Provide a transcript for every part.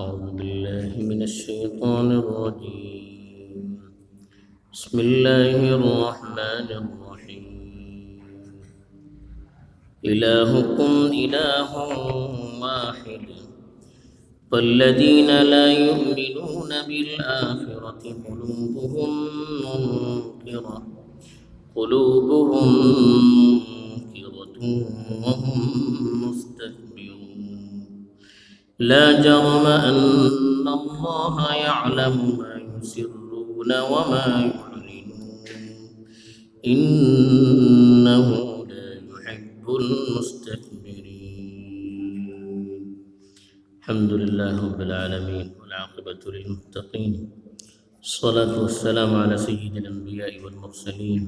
أعوذ بالله من الشيطان الرجيم. بسم الله الرحمن الرحيم. إلهكم إله واحد فالذين لا يؤمنون بالآخرة قلوبهم منكرة وهم مستكبرون. لا جرم أن الله يعلم ما يسرون وما يعلنون إنه لا يحب المستكبرين. الحمد لله رب العالمين والعاقبة للمتقين، الصلاة والسلام على سيد الأنبياء والمرسلين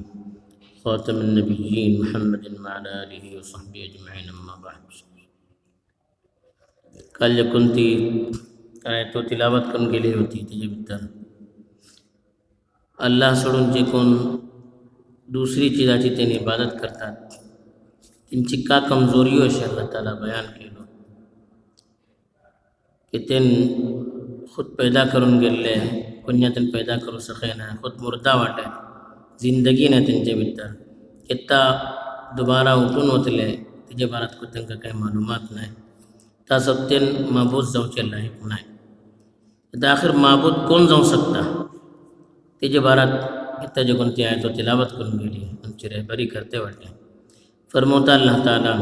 خاتم النبيين محمد وعلى آله وصحبه أجمعين. أما بعد. کل کنتی تو تلاوت کن गेली होती तिचे भितर अल्लाह सोडून जे कोण दुसरी चिजाची त्यांनी इबादत करतात त्यांची का कमजोरी अशी अल्लाह ताला बयान केलं की ते खुद पैदा करून गेले कोण्यातून पैदा करू सकेना, खुद मुर्दा वाटे, जिंदगी नाही त्यांच्या भितर, कित्ता दोबारा उठून होतले तिचे बारात को त्यांना काही मालूमात नाही. تا सबतेन معبود जाऊचे लायक नाही. तर आखिर معبود कोण जाऊ शकता तिचे बारात इथं जे कोणती आहे तो तिलावत करून गेली आमची रहबरी करते वाटे. फरमवता अल्लाह ताला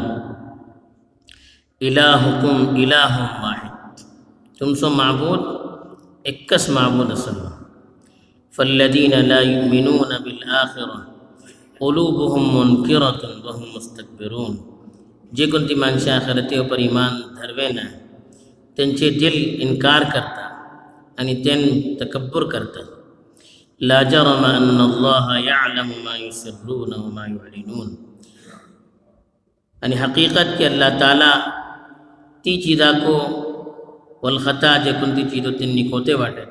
इलाहुकुम इलाहुम वाहिद, तुमचो معبود एकच معبود असेल. فالذين لا يؤمنون بالآخرة قلوبهم منكرة وهم مستكبرون. जे कोणती माणसे आखिरतेवर ईमान धरवे ना त्यांचे दिल इन्कार करता आणि त्यां तकब्बुर करतात. ला जरम अन्न अल्लाह यअलमु मा युसिर्रून व मा युअलिनून. आणि हकीकत के अल्लाह ताला ती चीज़ा को वल खता जे कोणती चीज़ त्यांनी खोते वाटत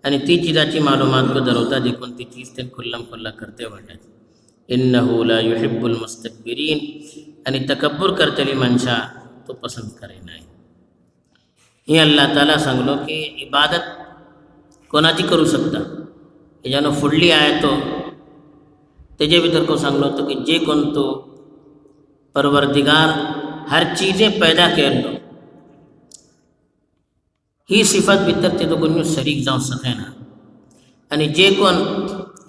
आणि ती चीज़ाची मालूमात को दरवता जे कोणती चीज़ ते खुल्लम खुल्ला करते वाटत. इन्नहु ला युहिब्बुल मुस्तकबिरीन. आणि तकब्बुर करतली मनशा तो पसंत करे नाही. हे अल्लाह ताला सांगलो की इबादत कोणाची करू शकता. यानं फुडली आहे तो तेजे भीतर को सांगलो तो की जे कोण तो परवरदिगार हर चीज़ें पैदा केलो ही सिफत भीतर ते तो कोणी शरीक जाऊ सकेना. आणि जे कोण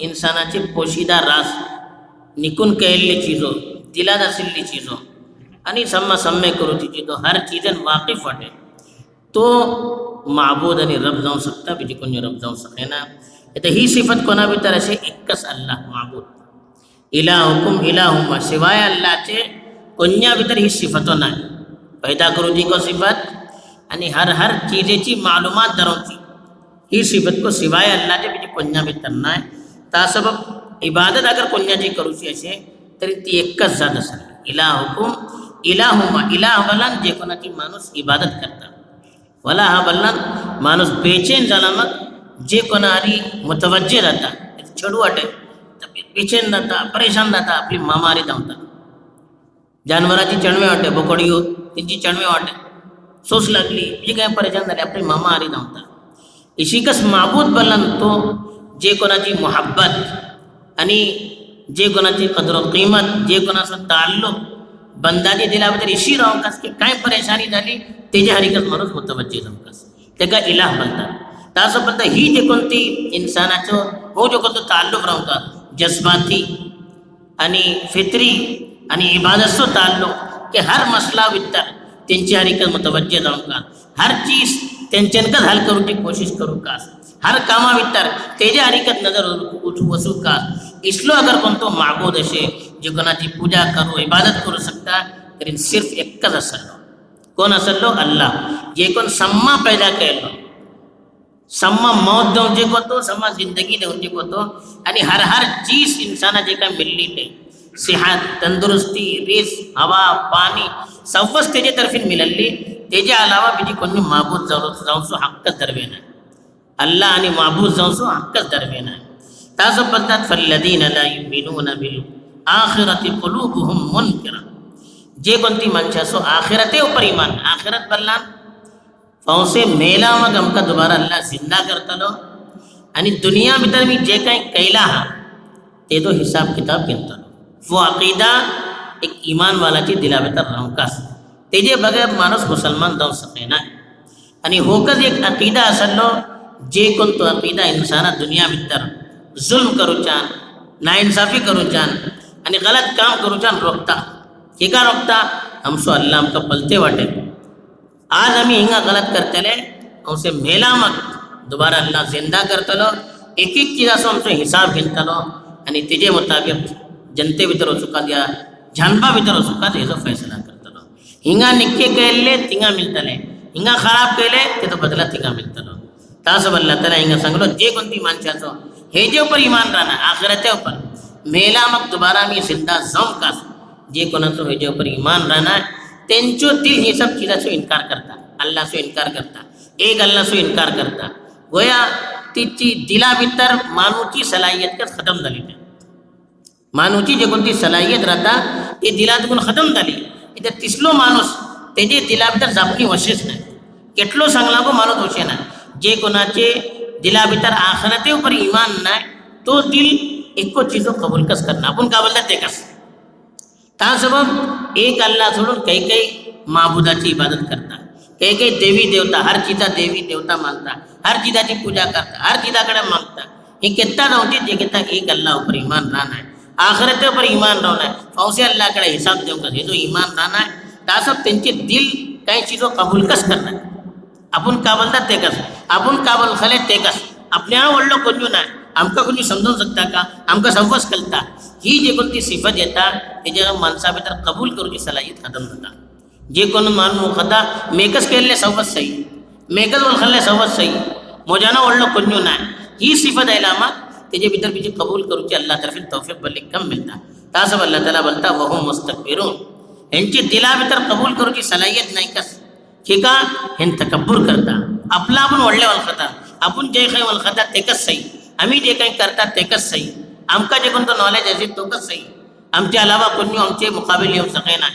इंसानाचे पोशिदा रास निकून केल्ली चीजो दिलाद असलेली चीजो आणि सम्य करूची चीजो हर चीजन वाकिफ वाटे तो معبود आणि रब जाऊ शकता, बीजी कोणी रब जाऊ सकेना. तर ही सिफत कोणा भीतर असे एकच अल्लाह معبود. इलाहुकुम इलाहुम, सिवाय अल्लाहचे कोण्या भीतर ही सिफतो नाही. पैदा करूची को सिफत आणि हर चीजेची मालूमात धरवची ही सिफत को सिवाय अल्लाहचे बीजी कोण्या भीतर नाही. ता सबब इबादत अगर कोण्याची करूची असे तरी ती एकच जात असेल. इलाहुकुम इलाहुम, इलाह बल्लान जे कोणाची माणूस इबादत करता, वला हा बल्लान माणूस बेचैन झाला मग जे कोणारी मुतवज्जे राहता छडू वाटे बेचैन राहता, परेशान राहता, आपली मामारी धावता. जानवराची चणवे वाटे, बोकडियो त्यांची चणवे वाटे, सोस लागली जी काय परेशान झाली आपली मामारी धावता. इशिकस معبود बल्लान तो जे कोणाची मोहब्बत आणि जे कोणाची कदर व कीमत, जे कोणाचा ताल्लुक बंदाची दिल्याबद्दल इशी राहूनकास की काय परेशानी झाली तेजे हरिकत माणूस मुतवज्जे राहूनकास तेका इलाह बोलतात. तसं बोलता ही जे कोणती इंसानाचो हो जो कोणतो ताल्लुक राहूनका जज्बाती आणि फित्री आणि इबादतचो ताल्लुक की हर मसला भितर त्यांची हरिकत मुतवज्जे राहूनका हर चीज त्यांच्यानकच हल करूची कोशिश करू कास हर कामा भितर तेजे हरिकत नजर वसू कास. इसलो अगर कोणतो معبود असे जे कोणाची पूजा करू इबादत करू शकता तरी सिर्फ एकच असलो. कोण असलो? अल्लाह. जे कोण सम्मा पैदा केलो, सम्मा मौत देऊन जे कोतो, सम्मा जिंदगी देऊन जे कोतो आणि हर चीज इंसाना जे काय मिलली ते सेहत, तंदुरुस्ती, रिस, हवा, पाणी सवस तेजे तरफीन मिळाली. तेजे अलावा बीजी कोणी معبود जाऊसो हक्कच धरवे नाही. अल्लाह आणि معبود जाऊसो हक्कच धरवे नाही. तसं बोलतात फल्लदीन ला युमिनून बिल आखिरती कुलूबुहुम मुनकिरा. जे कोणती माणसं आखिरते ऊपर ईमान, आखिरत बल्लान पावसे मेला मग आमकां दुबारा अल्लाह जिंदा करतलो आणि दुनिया भितर मी जे काही कैला हा तेजो हिसाब किताब घेतलो. वो अकीदा एक ईमानवालाची दिला भितर रावंकास, तेजे बगैर माणूस मुसलमान जावं सकेना. आणि होकच एक अकीदा आसलो जे कोण तो अकीदा इन्साना दुनिया भितर जुल्म करूच्यान, नाइंसाफी करूच्यान आणि गलत काम करूच्यान रोखता. हे का रोखता? आमचो अल्लाह आमकां पलते वाटे. आज आम्ही हिंगा गलत करतले, अवसे मेला मग दुबारा अल्लाह जिंदा करतलो, एक एक चीजाचो आमचो हिसाब घेतलो आणि तेजे मुताबिक जनते भितर वचूकात या जानपा भितर वचूकात हेजो फैसला करतलो. हिंगा निक्के केल्ले तिंगा मिळतले, हिंगा खराब केले तेजो बदला तिंगा मिळतलो. तासब अल्लाह ताला हिंगा सांगलो जे कोणती माणसाचो हेजे उपर इमान राहना, आखिरते उपर मेला मग दुबारा मी जिंदा जाऊं कास, जे कोणाचो हेजे उपर इमान राहना तेंचो दिल ही सब चीजाचो इनकार करता, अल्लाहचो इनकार करता, एक अल्लाहचो इनकार करता. गोया तिची दिला भितर मानूची सलाहियत खतम झाली. मानूची जे कोणती सलाहियत राहता ती दिलातून खतम झाली. इथे तिसलो माणूस तेजे दिला भितर जापणी वशेच नाही. केटलो सांगला गो माणूस वशे नाही. जे कोणाचे दिला भितर आखिरते उपर इमान नाही तो दिल एको चीजो कबूल कस करना, आपण का बोलता ते कस. ता सबब एक अल्लाह सोडून काही काही माबुदाची इबादत करता, काही काही देवी देवता, हर चीजा देवी देवता मानता, हर चीजाची पूजा करता, हर चीजाकडे मागता. हे केत्ता नव्हते जे घेता एक अल्लाह उपर इमान राहणार, आखिरते उपर इमान राहणार, फौसे अल्लाहकडे हिसाब देऊ कस, हे जो इमान राहणार ता सब त्यांचे दिल काही चीजो कबूल कस करणार. आपण का बोलतात ते कस, आपण का बोल खाले ते कस, आपल्या वडलो कोणी नाही, आमका कोणी समजून शकता का, आमका संवस करता. ही जे कोणती सिफत येता तेच्या माणसा भितर कबूल करूची सलाहियत खतम जाता. जे कोण मानू खाता मेकच केल्ले संवस सही, मेकच वळखले संवस सही, मोजाना वडलो कोणी नाही, ही सिफत आयला मग तेजे भितर बिजी कबूल करूची अल्लाह तर्फे तौफीक बल्ली कम मिळता. तासब अल्लाह ताला बोलता वहुम मुस्तकबिरून, यांची दिला भितर कबूल करूची सलाहियत नाही कस. हे का हे तकब्बुर करता, आपला आपण वडले वळखता, आपण जे काही वळखता तेकच सही, आम्ही जे काही करतात तेकच सही, आमका जे कोणतं नॉलेज असेल तोकच सही, आमच्या अलावा कोणी आमचे मुकाबले येऊ सके नाही.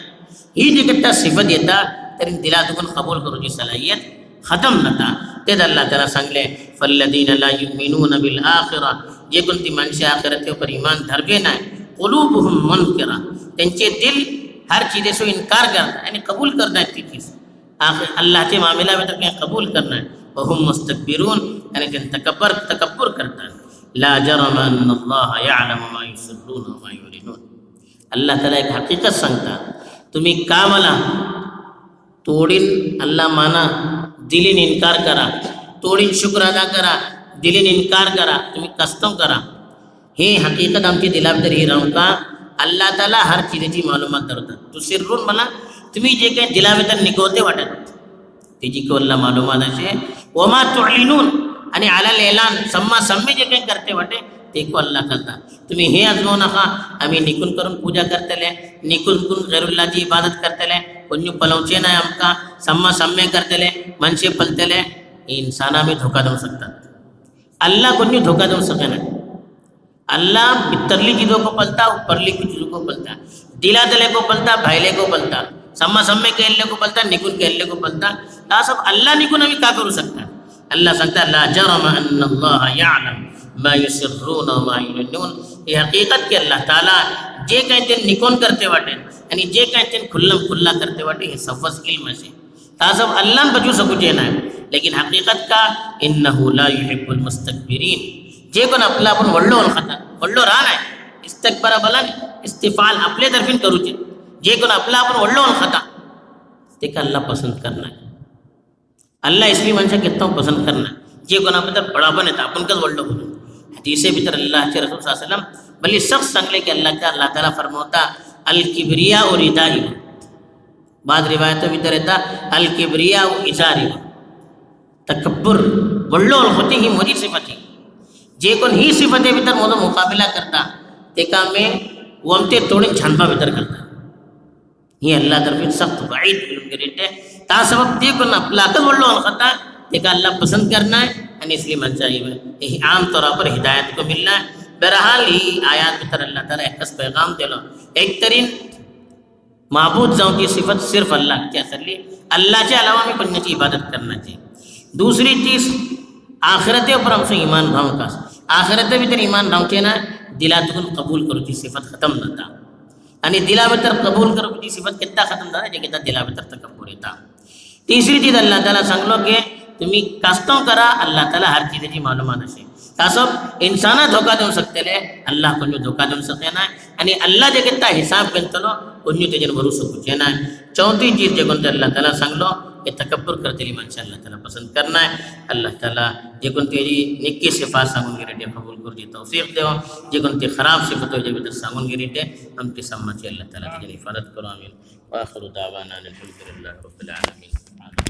ही जी कितना सिफत येता तरी दिलातून कबूल करूची सलाहियत खतम जाता. तेच अल्लाह ताला सांगले फल्लदीन ला युमिनून बिल आखिरा, जे कोणती माणसे आखिरते उपर ईमान धरबे नाही, कुलूबुहुम मुनकिरा, त्यांचे दिल हर चीजेसो इनकार करता आणि कबूल करणार ती चीज. आखिर अल्लाहचे मामला में तो क्या कबूल करना है, वहुम मुस्तकबिरून आणि ते तकब्बुर करतात. ला जरम अन्न अल्लाह यअलमु मा युसिर्रून व मा युलिनून. अल्लाह ताला एक हकीकत सांगता, तुम्ही का मला तोडीन अल्लाह माना दिलीन इनकार करा, तोडीन शुक्र अदा करा, दिलीन इनकार करा, तुम्ही कस्तम करा. हे हकीकत आमची दिला भितर ही राहून का अल्लाह ताला हर चीजेची मालूमात धरतात. तुसिर्रून मला तुम्ही जे काही दिला भितर निगवते वाटत त्याची केवळ मालूमात असे, वमा तुअलिनून आणि आलाल एलान सम्मा सम्मे जे काही करते वाटे ते को अल्लाह करता. तुम्ही हे आजमावू नका आम्ही निकून करून पूजा करतले, निकून करून गैरुल्लाची इबादत करतले, कोणी पलवचे नाही आमका, सम्मा सम्मे करतले, मनसे पलतले. हे इंसान आम्ही धोका देऊ शकतात, अल्लाह कोणी धोका देऊ सके नाही. अल्लाह भितरली चीजों को पलता, ऊपरली चीजों को पलता, दिला दिले को पलता, भाईले को पलता, सम्मा सम्मे केल्ले को पलता, निकून केल्ले को पलता. हा सब अल्लाह निकून आम्ही का करू शकता. अल्लाह सांगता ला जरम अन्न अल्लाह यअलम मा युसिर्रून व मा युलिनून. हे हकीकत की अल्लाह ताला जे काही ते निकोन करते वाटे आणि जे काही ते खुल्लम खुल्ला करते वाटे हे सफस इल्म से ता सब अल्लाह बचू सकूचे नाही. लेकिन हकीकत का इन्नहु ला युहिब्बुल मुस्तकबिरीन. जे कोण आपला आपण वडलो खाता वडलो राह नाही, इस्तकबार बलन इस्तिफाल आपले तर्फीन करूचे, जे कोण आपला आपण वडलो खाता ते का अल्लाह पसंत करणार. अल्लाह इसलिए मनशा कितना पसंद करना, जे कोणा भितर बडापण येतं आपण कच वडलो बोलून. हदीसे भितर अल्लाहचे रसूल सल्लल्लाहु अलैहि वसल्लम भले सख्त सांगले की अल्लाह ताला फरमावता अल किब्रिया और इदारी. बाद रिवायतों भितर येता अल किब्रिया और इजारी. तकब्बुर वडलो होती ही मोदी सिफत ही. जे कोण ही सिफते भितर मोदो मुकाबला करता ते का में वमते तोड़ी छानपा भितर करता. ही अल्लाह तर्फे सख्त वाइद गिरेटे ता सबब ते कोण आपला कच वडलो खाता ते का अल्लाह पसंद करना है. आणि इसलिए मन चाहिए आम तौर पर हिदायत को मिलना है. बहरहाल ही आयात भितर अल्लाह ताला एक पैगाम दिलो, एक तरीन माबूद जाऊँ की सिफत सिर्फ अल्लाह की असली, अल्लाहच्या अलावा मी कोणाची इबादत करना चाहिए. دوسری چیز آخرت پر ہم سے ایمان رہوں کا آخرت بھی ایمان رہوں کے نا دلا تکن قبول کرو چی صفت ختم نہ تھا یعنی دلا بتر قبول کرو چی صفت کتا ختم تھا جے کتا دلا بتر تکبر تھا تیسری چیز اللہ تعالیٰ سنگ لو کہ تمہیں کستوں کرا اللہ تعالیٰ ہر چیز کی معلومات ہے کاسب انسانہ دھوکہ دوں سکتے لے اللہ کو جو دھوکہ دوں سکتے نا یعنی اللہ جے کتا حساب کنت لو انہوں تجن بروسو پوچھے نا چوتھی چیز جے کنتے اللہ تعالیٰ سنگ لو کہ تکبر کرتے لی منشاء اللہ تعالیٰ پسند کرنا ہے اللہ تعالیٰ جے کنتے جی نکی صفات سامن گی ریٹے قبول کر جی توفیق دے ہو جے کنتے خراب صفت ہو جے بیتر سامن گی ریٹے ہم کی سمجھے اللہ تعالیٰ تجن حفاظت کرو آمین وآخر دعوانا الحمدللہ رب العالمین